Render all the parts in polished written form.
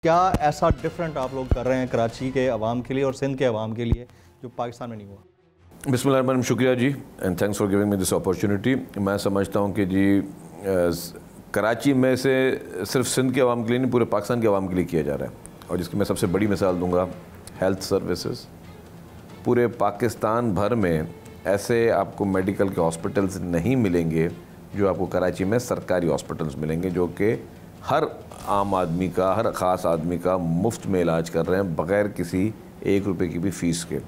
क्या ऐसा डिफरेंट आप लोग कर रहे हैं कराची के अवाम के लिए और सिंध के अवाम के लिए जो पाकिस्तान में नहीं हुआ? बिस्मिल्लाह, शुक्रिया जी and thanks for giving me this opportunity. मैं समझता हूँ कि जी कराची में से सिर्फ सिंध के अवाम के लिए नहीं, पूरे पाकिस्तान के अवाम के लिए किया जा रहा है। और जिसकी मैं सबसे बड़ी मिसाल दूंगा, हेल्थ सर्विसेज। पूरे पाकिस्तान भर में ऐसे आपको मेडिकल के हॉस्पिटल्स नहीं मिलेंगे जो आपको कराची में सरकारी हॉस्पिटल्स मिलेंगे, जो कि हर आम आदमी का, हर ख़ास आदमी का मुफ्त में इलाज कर रहे हैं बग़ैर किसी 1 रुपये की भी फ़ीस के।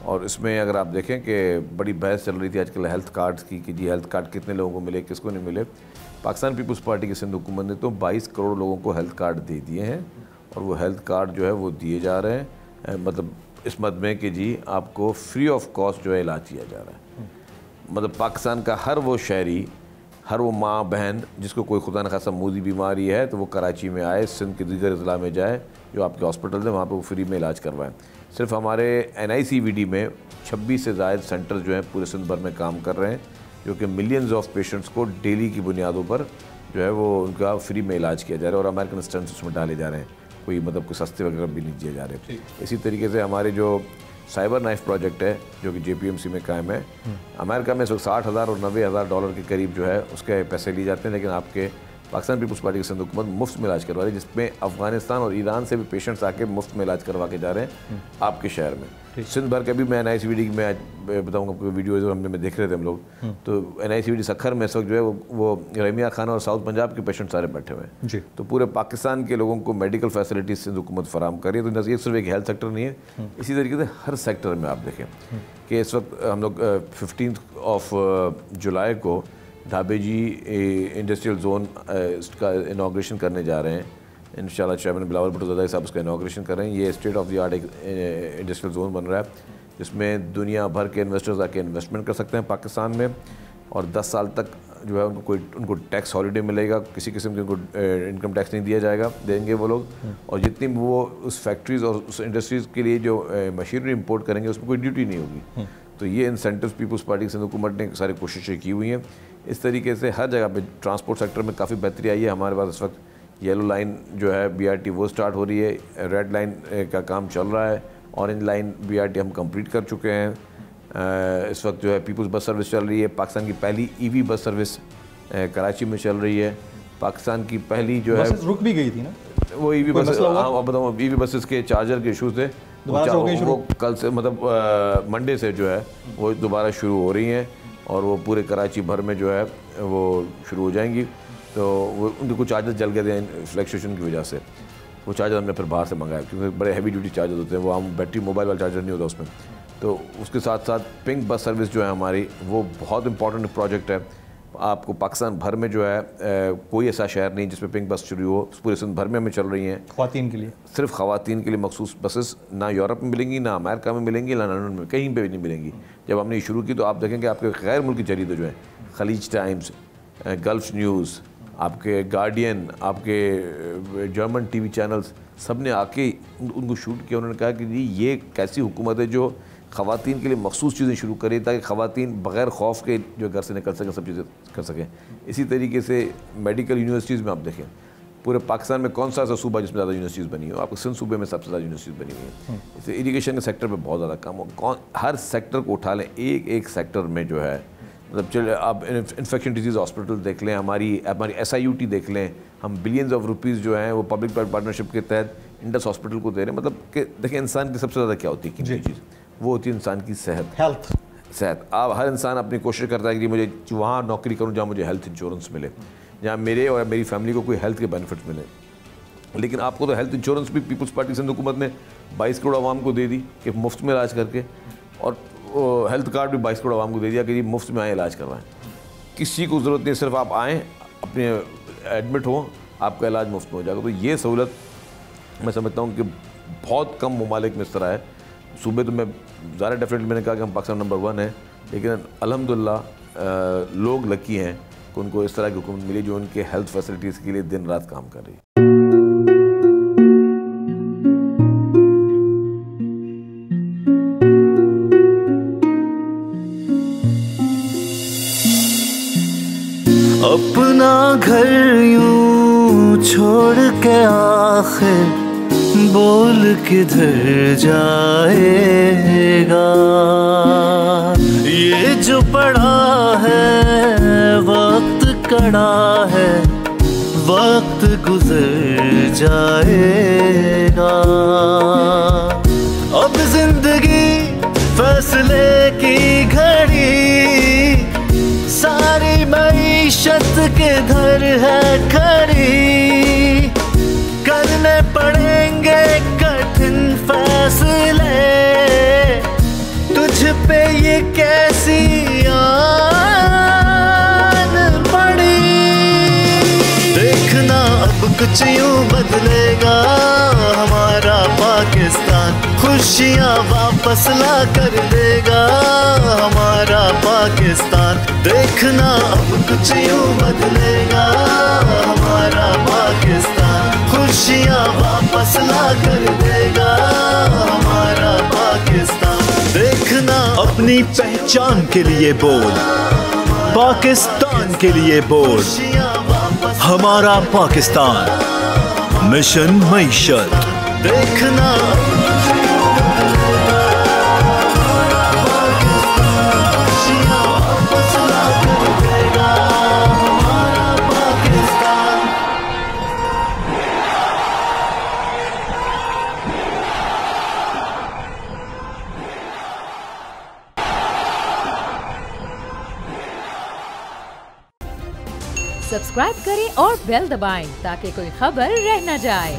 और इसमें अगर आप देखें कि बड़ी बहस चल रही थी आजकल हेल्थ कार्ड्स की कि जी हेल्थ कार्ड कितने लोगों को मिले, किसको नहीं मिले। पाकिस्तान पीपल्स पार्टी की सिंध हुकूमत ने तो 22 करोड़ लोगों को हेल्थ कार्ड दे दिए हैं और वो हेल्थ कार्ड जो है वो दिए जा रहे हैं, मतलब इस मद में कि जी आपको फ्री ऑफ कॉस्ट जो है इलाज किया जा रहा है। मतलब पाकिस्तान का हर वो शहरी, हर वो माँ बहन जिसको कोई खुदा न खासा मूदी बीमारी है तो वो कराची में आए, सिंध के दीगर ज़िला में जाए जो आपके हॉस्पिटल हैं वहाँ पे वो फ्री में इलाज करवाएं। सिर्फ हमारे NICVD में 26 से ज़ायद सेंटर्स जो हैं पूरे सिंध भर में काम कर रहे हैं, जो कि मिलियंस ऑफ पेशेंट्स को डेली की बुनियादों पर जो है वो उनका फ्री में इलाज किया जा रहा है और अमेरिकन स्टंट्स उसमें डाले जा रहे हैं, कोई मतलब कोई सस्ते वगैरह भी नहीं दिए जा रहे। इसी तरीके से हमारे जो साइबर नाइफ प्रोजेक्ट है जो कि JPMC में कायम है, अमेरिका में इस वक्त 60,000 और $90,000 के करीब जो है उसके पैसे लिए जाते हैं, लेकिन आपके पाकिस्तान पीपल्स पार्टी की सिंध हुकूमत मुफ्त में इलाज करवा रही है, जिसमें अफगानिस्तान और ईरान से भी पेशेंट्स आके मुफ्त में इलाज करवा के जा रहे हैं आपके शहर में। सिंध भर के भी मैं NICVD में आज बताऊँगा आपको वीडियोज़ हमने देख रहे थे हम लोग, तो NICVD सखर में इस वक्त जो है वो रमिया खाना और साउथ पंजाब के पेशेंट सारे बैठे हुए हैं। तो पूरे पाकिस्तान के लोगों को मेडिकल फैसिलिटीज सिंध हुकूमत फराम कर रही है। तो ये सिर्फ एक हेल्थ सेक्टर नहीं है, इसी तरीके से हर सेक्टर में आप देखें कि इस वक्त हम लोग 15 जुलाई को ढाबे जी इंडस्ट्रियल जोन का इनाग्रेशन करने जा रहे हैं। इंशाल्लाह चेयरमैन बिलावल भुट्टो ज़रदारी साहब उसका इनाग्रेशन कर रहे हैं। ये state of the art industrial zone बन रहा है जिसमें दुनिया भर के इन्वेस्टर्स आके इन्वेस्टमेंट कर सकते हैं पाकिस्तान में, और 10 साल तक जो है उनको टैक्स हॉलीडे मिलेगा, किसी किस्म के उनको इनकम टैक्स नहीं दिया जाएगा, देंगे वो लोग। और जितनी वो उस फैक्ट्रीज़ और उस इंडस्ट्रीज़ के लिए जो मशीनरी इंपोर्ट करेंगे उसमें कोई ड्यूटी नहीं होगी। तो ये इंसेंटिव्स पीपल्स पार्टी की सिंध हुकूमत ने सारी कोशिशें की हुई हैं। इस तरीके से हर जगह पे ट्रांसपोर्ट सेक्टर में काफ़ी बेहतरी आई है। हमारे पास इस वक्त येलो लाइन जो है BRT वो स्टार्ट हो रही है, रेड लाइन का काम चल रहा है, ऑरेंज लाइन BRT हम कंप्लीट कर चुके हैं। इस वक्त जो है पीपल्स बस सर्विस चल रही है। पाकिस्तान की पहली EV बस सर्विस कराची में चल रही है। पाकिस्तान की पहली जो है रुक भी गई थी ना वो EV बस, अब बताऊँ EV बसेस के चार्जर के इशूज़ थे, वो कल से मतलब मंडे से जो है वो दोबारा शुरू हो रही हैं और वो पूरे कराची भर में जो है वो शुरू हो जाएंगी। तो वो उनके कुछ चार्जर जल गए थे फ्लैक्चुएशन की वजह से, वो चार्जर हमने फिर बाहर से मंगाया क्योंकि बड़े हैवी ड्यूटी चार्जर होते हैं, वो हम बैटरी मोबाइल वाला चार्जर नहीं होता उसमें। तो उसके साथ साथ पिंक बस सर्विस जो है हमारी, वो बहुत इंपॉर्टेंट प्रोजेक्ट है। आपको पाकिस्तान भर में जो है कोई ऐसा शहर नहीं जिसमें पिंक बस शुरू हो, पूरे सिंध भर में हमें चल रही हैं ख़वातीन के लिए, सिर्फ ख़वातीन के लिए मखसूस बसेस। ना यूरोप में मिलेंगी, ना अमेरिका में मिलेंगी, ना लंदन में, कहीं पे भी नहीं मिलेंगी। जब हमने शुरू की तो आप देखेंगे आपके गैर मुल्की जरीदे जो हैं, खलीज टाइम्स, गल्फ न्यूज़, आपके गार्डियन, आपके जर्मन TV चैनल्स, सब ने आके उनको शूट किया। उन्होंने कहा कि जी ये कैसी हुकूमत है जो ख़वातीन के लिए मखसूस चीज़ें शुरू करें ताकि ख़वातीन बग़ैर खौफ के जो घर से निकल सकें, सब चीज़ें कर सकें। इसी तरीके से मेडिकल यूनिवर्सिटीज़ में आप देखें पूरे पाकिस्तान में कौन सा ऐसा सूबा जिसमें ज़्यादा यूनिवर्सिटीज़ बनी हो, आपको सिंध सूबे में सबसे ज़्यादा यूनिवर्सिटीज़ बनी हुई हैं। इससे इरीगेशन के सेक्टर पर बहुत ज़्यादा काम हो, हर सेक्टर को उठा लें, एक सेक्टर में जो है मतलब चलिए आप इन्फेक्शन डिजीज़ हॉस्पिटल देख लें, हमारी SIUT देख लें, हम बिलियंस ऑफ रुपीज़ जो हैं वो पब्लिक प्राइवेट पार्टनरशिप के तहत इंडस हॉस्पिटल को दे रहे हैं। मतलब कि देखिए इंसान की सबसे ज़्यादा क्या होती है कीमती चीज़, वो होती है इंसान की सेहत, सेहत। आप हर इंसान अपनी कोशिश करता है कि मुझे वहाँ नौकरी करूँ जहाँ मुझे हेल्थ इंश्योरेंस मिले, जहाँ मेरे और मेरी फैमिली को कोई हेल्थ के बेनिफिट्स मिले। लेकिन आपको तो हेल्थ इंश्योरेंस भी पीपल्स पार्टी सिंध हुकूमत ने 22 करोड़ आवाम को दे दी कि मुफ्त में इलाज करके, और हेल्थ कार्ड भी 22 करोड़ आवाम को दे दिया कि जी मुफ्त में आए इलाज करवाएं। किसी को ज़रूरत नहीं, सिर्फ आप आएँ, अपने एडमिट हो, आपका इलाज मुफ्त में हो जाएगा। तो ये सहूलत मैं समझता हूँ कि बहुत कम ममालिक में इस तरह है। सूबे तो मैं ज़्यादा डेफिनेटली मैंने कहा कि हम पाकिस्तान नंबर 1 है, लेकिन अल्हम्दुलिल्लाह लोग लकी हैं कि उनको इस तरह की हुकूमत मिली जो उनके हेल्थ फैसिलिटीज़ के लिए दिन रात काम कर रही है। अपना घर यूं छोड़ के आखिर बोल किधर जाएगा। ये जो पड़ा है वक्त कड़ा है, वक्त गुजर जाएगा। अब जिंदगी फैसले की घड़ी, सारी मईशत किधर है खड़ी। करने पड़ेंगे कठिन फैसले, तुझ पे ये कैसी आन पड़ी। देखना अब कुछ यूं बदलेगा हमारा पाकिस्तान, खुशियाँ वापस ला कर देगा हमारा पाकिस्तान। देखना अब कुछ यूं बदलेगा हमारा पाकिस्तान, खुशियाँ वापस ला कर देगा हमारा पाकिस्तान। देखना अपनी पहचान के लिए बोल, पाकिस्तान के लिए बोल, हमारा पाकिस्तान मिशन मईशत। देखना सब्सक्राइब करें और बेल दबाएं ताकि कोई खबर रह न जाए।